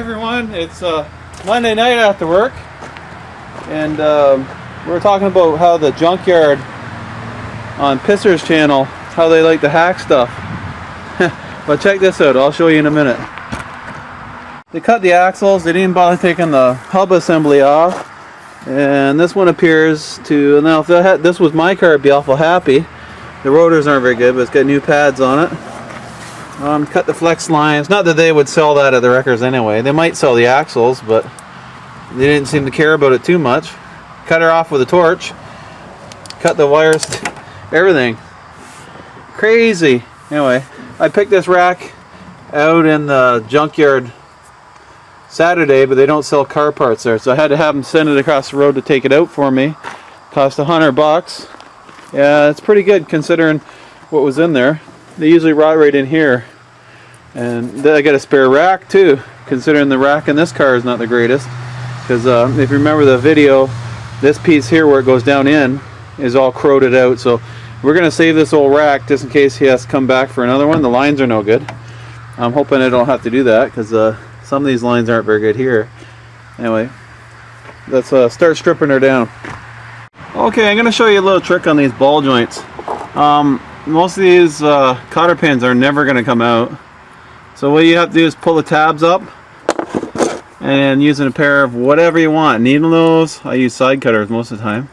everyone, it's Monday night after work, and we're talking about how the junkyard on Pisser's channel, how they like to hack stuff. But check this out, I'll show you in a minute. They cut the axles, they didn't bother taking the hub assembly off, and this one appears to, now if this was my car, I'd be awful happy. The rotors aren't very good, but it's got new pads on it. Cut the flex lines. Not that they would sell that at the wreckers anyway. They might sell the axles, but they didn't seem to care about it too much. Cut her off with a torch. Cut the wires, everything. Crazy. Anyway, I picked this rack out in the junkyard Saturday, but they don't sell car parts there, so I had to have them send it across the road to take it out for me. Cost $100. Yeah, it's pretty good considering what was in there. They usually rot right in here. And then I got a spare rack too, considering the rack in this car is not the greatest. Because if you remember the video, this piece here where it goes down in is all corroded out. So we're going to save this old rack just in case he has to come back for another one. The lines are no good. I'm hoping I don't have to do that because some of these lines aren't very good here. Anyway, let's start stripping her down. Okay, I'm going to show you a little trick on these ball joints. Most of these cotter pins are never going to come out. So what you have to do is pull the tabs up and using a pair of whatever you want. Needle nose, I use side cutters most of the time.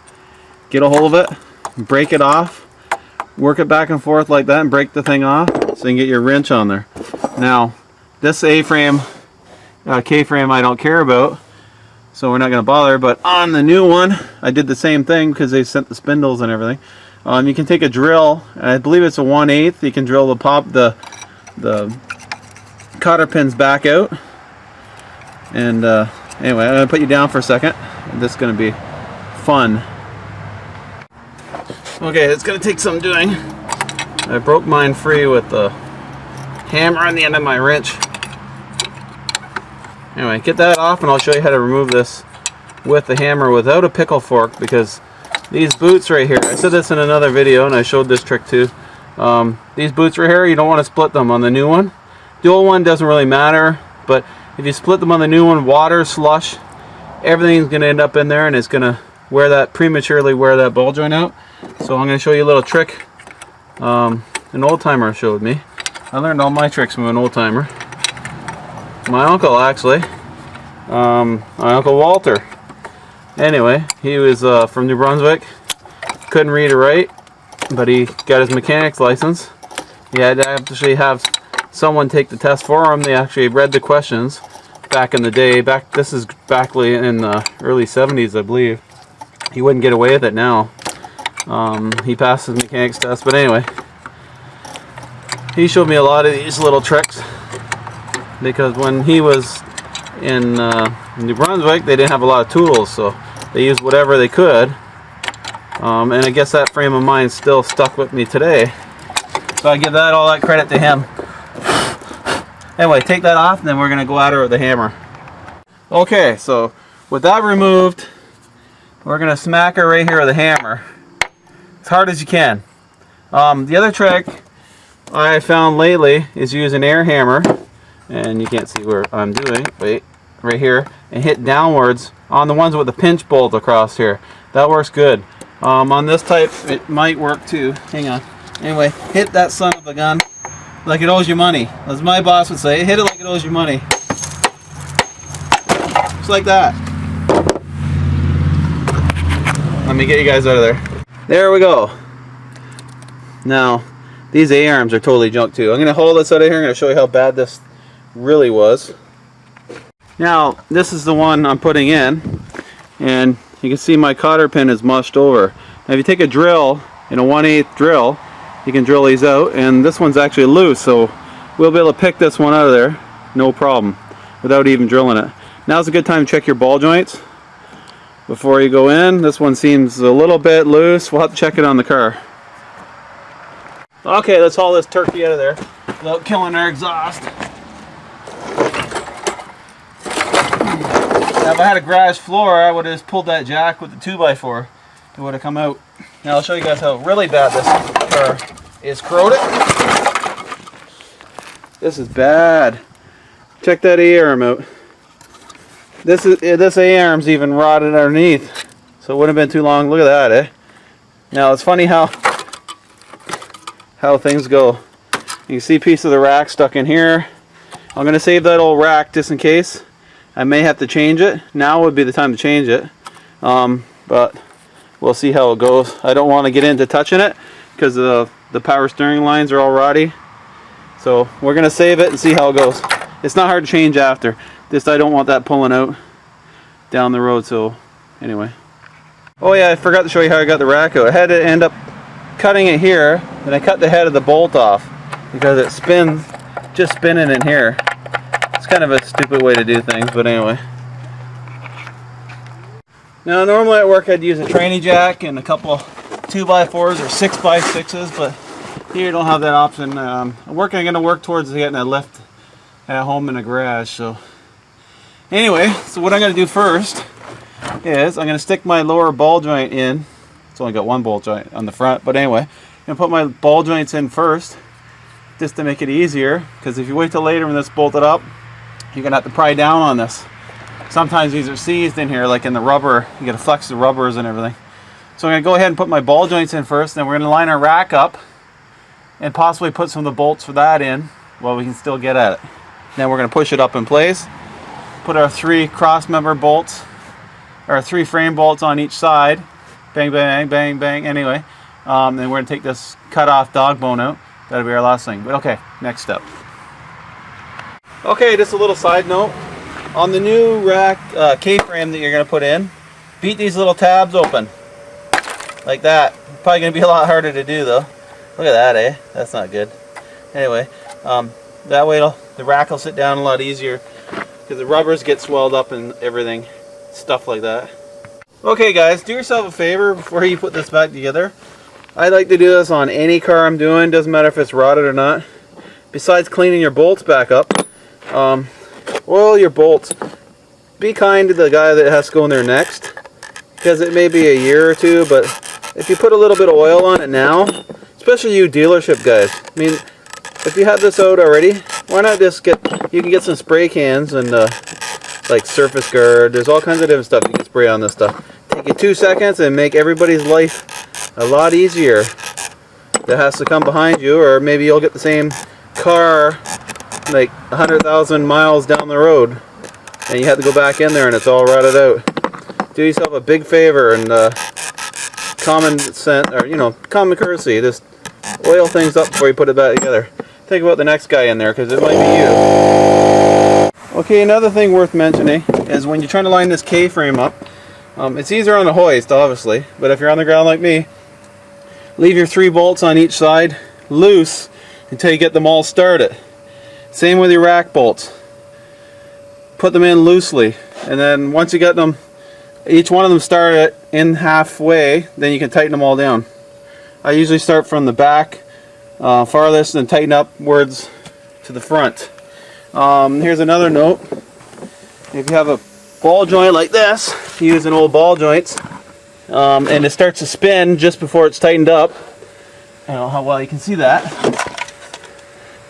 Get a hold of it, break it off, work it back and forth like that and break the thing off so you can get your wrench on there. Now, this A-frame, K-frame I don't care about, so we're not going to bother, but on the new one, I did the same thing because they sent the spindles and everything. You can take a drill, I believe it's a 1/8, you can drill the cotter pins back out. And anyway, I'm going to put you down for a second. This is going to be fun. Okay, it's going to take some doing. I broke mine free with the hammer on the end of my wrench. Anyway, get that off and I'll show you how to remove this with the hammer without a pickle fork, because these boots right here, I said this in another video and I showed this trick too. These boots right here, you don't want to split them on the new one. The old one doesn't really matter, but if you split them on the new one, water, slush, everything's going to end up in there and it's going to prematurely wear that ball joint out. So I'm going to show you a little trick an old timer showed me. I learned all my tricks from an old timer. My uncle actually, my Uncle Walter. Anyway, he was from New Brunswick, couldn't read or write, but he got his mechanic's license. He had to actually have someone take the test for him. They actually read the questions back in the day. This is back in the early 70s, I believe. He wouldn't get away with it now. He passed his mechanic's test, but anyway, he showed me a lot of these little tricks, because when he was in New Brunswick, they didn't have a lot of tools, so they used whatever they could. And I guess that frame of mind still stuck with me today. So I give all that credit to him. Anyway, take that off and then we're going to go at her with the hammer. Okay, so with that removed, we're going to smack her right here with a hammer. As hard as you can. The other trick I found lately is use an air hammer. And you can't see where I'm doing. Wait, right here. And hit downwards on the ones with the pinch bolt across here. That works good. On this type, it might work too. Hang on. Anyway, hit that son of a gun like it owes you money. As my boss would say, hit it like it owes you money. Just like that. Let me get you guys out of there. There we go. Now, these A-arms are totally junk too. I'm going to hold this out of here. I'm going to show you how bad this really was. Now, this is the one I'm putting in. And you can see my cotter pin is mushed over. Now, if you take a drill, in a 1/8 drill, you can drill these out, and this one's actually loose, so we'll be able to pick this one out of there, no problem, without even drilling it. Now's a good time to check your ball joints before you go in. This one seems a little bit loose. We'll have to check it on the car. Okay, let's haul this turkey out of there without killing our exhaust. Now, if I had a garage floor, I would have just pulled that jack with the 2x4. It would have come out. Now I'll show you guys how really bad this car is corroded. This is bad. Check that A-arm out. this A-arm's even rotted underneath, so it wouldn't have been too long. Look at that, eh? Now it's funny how things go. You can see a piece of the rack stuck in here. I'm gonna save that old rack just in case. I may have to change it. Now would be the time to change it, but we'll see how it goes. I don't want to get into touching it because the power steering lines are all rotty. So we're gonna save it and see how it goes. It's not hard to change after. Just I don't want that pulling out down the road. So anyway. Oh yeah, I forgot to show you how I got the rack out. I had to end up cutting it here, and I cut the head of the bolt off because it spins, just spinning in here. It's kind of a stupid way to do things, but anyway. Now normally at work I'd use a tranny jack and a couple 2x4s or 6x6s, but here you don't have that option. I'm going to work towards getting a lift at home in a garage. So anyway, so what I'm going to do first is I'm going to stick my lower ball joint in. It's only got one ball joint on the front, but anyway, I'm going to put my ball joints in first just to make it easier, because if you wait till later when this bolted up, you're going to have to pry down on this. Sometimes these are seized in here, like in the rubber. You got to flex the rubbers and everything. So I'm going to go ahead and put my ball joints in first, then we're going to line our rack up and possibly put some of the bolts for that in while we can still get at it. Then we're going to push it up in place, put our 3 cross member bolts, or 3 frame bolts on each side. Bang, bang, bang, bang. Anyway, then we're going to take this cut off dog bone out. That'll be our last thing. But okay, next step. Okay, just a little side note. On the new rack K-frame that you're going to put in, beat these little tabs open. Like that. Probably going to be a lot harder to do though. Look at that, eh? That's not good. Anyway, that way the rack will sit down a lot easier, because the rubbers get swelled up and everything. Stuff like that. Okay guys, do yourself a favor before you put this back together. I like to do this on any car I'm doing, doesn't matter if it's rotted or not. Besides cleaning your bolts back up, oil your bolts. Be kind to the guy that has to go in there next, because it may be a year or two, but if you put a little bit of oil on it now, especially you dealership guys, I mean, if you have this out already, why not just you can get some spray cans and like Surface Guard. There's all kinds of different stuff you can spray on this stuff. Take you 2 seconds and make everybody's life a lot easier that has to come behind you, or maybe you'll get the same car like 100,000 miles down the road and you have to go back in there and it's all rotted out. Do yourself a big favor and common sense, or common courtesy, just oil things up before you put it back together. Think about the next guy in there, because it might be you. Okay, another thing worth mentioning is when you're trying to line this K-frame up, it's easier on the hoist obviously, but if you're on the ground like me, leave your 3 bolts on each side loose until you get them all started. Same with your rack bolts. Put them in loosely, and then once you get them, each one of them started in halfway, then you can tighten them all down. I usually start from the back farthest and tighten upwards to the front. Here's another note. If you have a ball joint like this, using old ball joints, and it starts to spin just before it's tightened up, I don't know how well you can see that,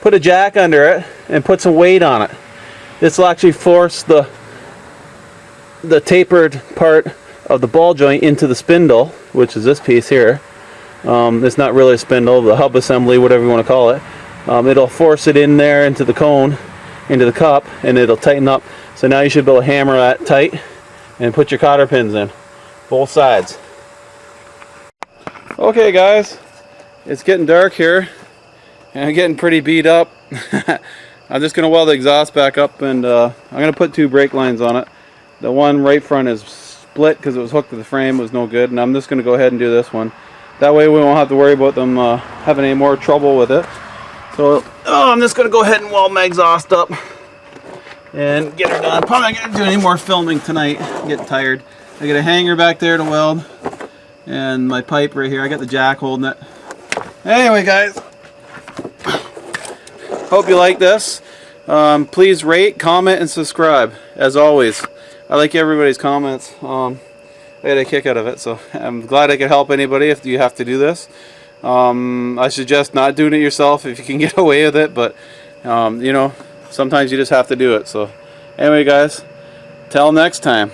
put a jack under it and put some weight on it. This will actually force the tapered part of the ball joint into the spindle, which is this piece here. It's not really a spindle, the hub assembly, whatever you want to call it. It'll force it in there into the cone, into the cup, and it'll tighten up. So now you should be able to hammer that tight and put your cotter pins in, both sides. Okay guys, it's getting dark here and I'm getting pretty beat up. I'm just going to weld the exhaust back up, and I'm going to put 2 brake lines on it. The one right front is split because it was hooked to the frame, it was no good, and I'm just going to go ahead and do this one. That way we won't have to worry about them having any more trouble with it. So I'm just going to go ahead and weld my exhaust up and get her done. Probably not going to do any more filming tonight. I'm getting tired. I got a hanger back there to weld, and my pipe right here. I got the jack holding it. Anyway guys, hope you like this. Please rate, comment, and subscribe. As always, I like everybody's comments. I had a kick out of it, so I'm glad I could help anybody if you have to do this. I suggest not doing it yourself if you can get away with it, but sometimes you just have to do it. So anyway guys, Till next time.